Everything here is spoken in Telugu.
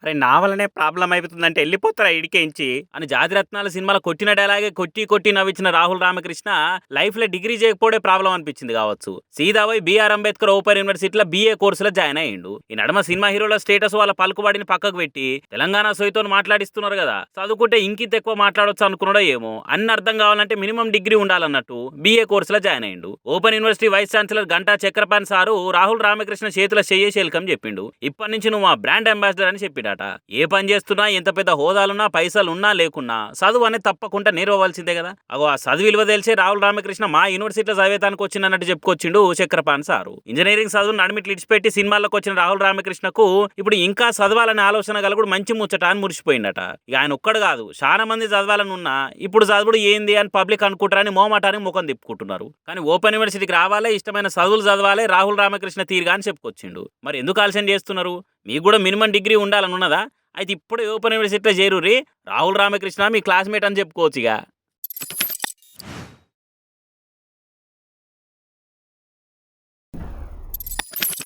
అరే నా వల్లనే ప్రాబ్లం అయిపోతుందంటే వెళ్ళిపోతారా ఇడికేంచి అని జాతిరత్నాల సినిమాలో కొట్టిన డైలాగే కొట్టి కొట్టి నవ్వించిన రాహుల్ రామకృష్ణ లైఫ్ లో డిగ్రీ చేయకపోవడే ప్రాబ్లం అనిపించింది కావచ్చు. సీదాబాయ్ బిఆర్ అంబేద్కర్ ఓపెన్ యూనివర్సిటీలో బిఏ కోర్సులో జాయిన్ అయ్యిండు. ఈ నడమ సినిమా హీరోల స్టేటస్ వాళ్ళ పలుకుబడిని పక్కకు పెట్టి తెలంగాణ సోయితో మాట్లాడిస్తున్నారు కదా, చదువుకుంటే ఇంకింత ఎక్కువ మాట్లాడొచ్చు అనుకున్నాడో ఏమో. అన్ని అర్థం కావాలంటే మినిమం డిగ్రీ ఉండాలన్నట్టు బిఏ కోర్సులో జాయిన్ అయ్యిండు. Open university vice chancellor Ghanta Chakrapani sir Rahul Ramakrishna చేతుల చేయేసి వెల్కమ్ చెప్పిండు. ఇప్పటి నుంచి నువ్వు మా బ్రాండ్ అంబాసిడర్ అని చెప్పిడట. ఏ పని చేస్తున్నా, ఎంత పెద్ద హోదాలున్నా, పైసలు ఉన్నా లేకున్నా చదువు అనేది తప్పకుండా నేర్వవలసిందే కదా. అగో ఆ చదువు విలువ తెలిసే రాహుల్ రామకృష్ణ మా యూనివర్సిటీలో చదివేతానికి వచ్చిందన్నట్టు చెప్పుకొచ్చిండు చక్రపాణి సారు. ఇంజనీరింగ్ చదువు నడిమిట్లు ఇడిచిపెట్టి సినిమాల్లోకి వచ్చిన రాహుల్ రామకృష్ణకు ఇప్పుడు ఇంకా చదవాలనే ఆలోచన కలుగుడు మంచి ముచ్చట అని మురిసిపోయిందట. ఇక ఆయన ఒక్కడు కాదు, చాలా మంది చదవాలని ఉన్నా ఇప్పుడు చదువుడు ఏంది అని పబ్లిక్ అనుకుంటారని మోమాటానికి ముఖం తిప్పుకుంటున్నారు. కానీ ఓపెన్ యూనివర్సిటీకి రావాలే, ఇష్టమైన చదువులు చదవాలే, రాహుల్ రామకృష్ణ తీరుగా అని చెప్పుకొచ్చిండు. మరి ఎందుకు ఆలస్యం చేస్తున్నారు? మీకు కూడా మినిమం డిగ్రీ ఉండాలని ఉన్నదా? అయితే ఇప్పుడే ఓపెన్ యూనివర్సిటీలో చేరుర్రి, రాహుల్ రామకృష్ణ మీ క్లాస్మేట్ అని చెప్పుకోవచ్చు ఇక.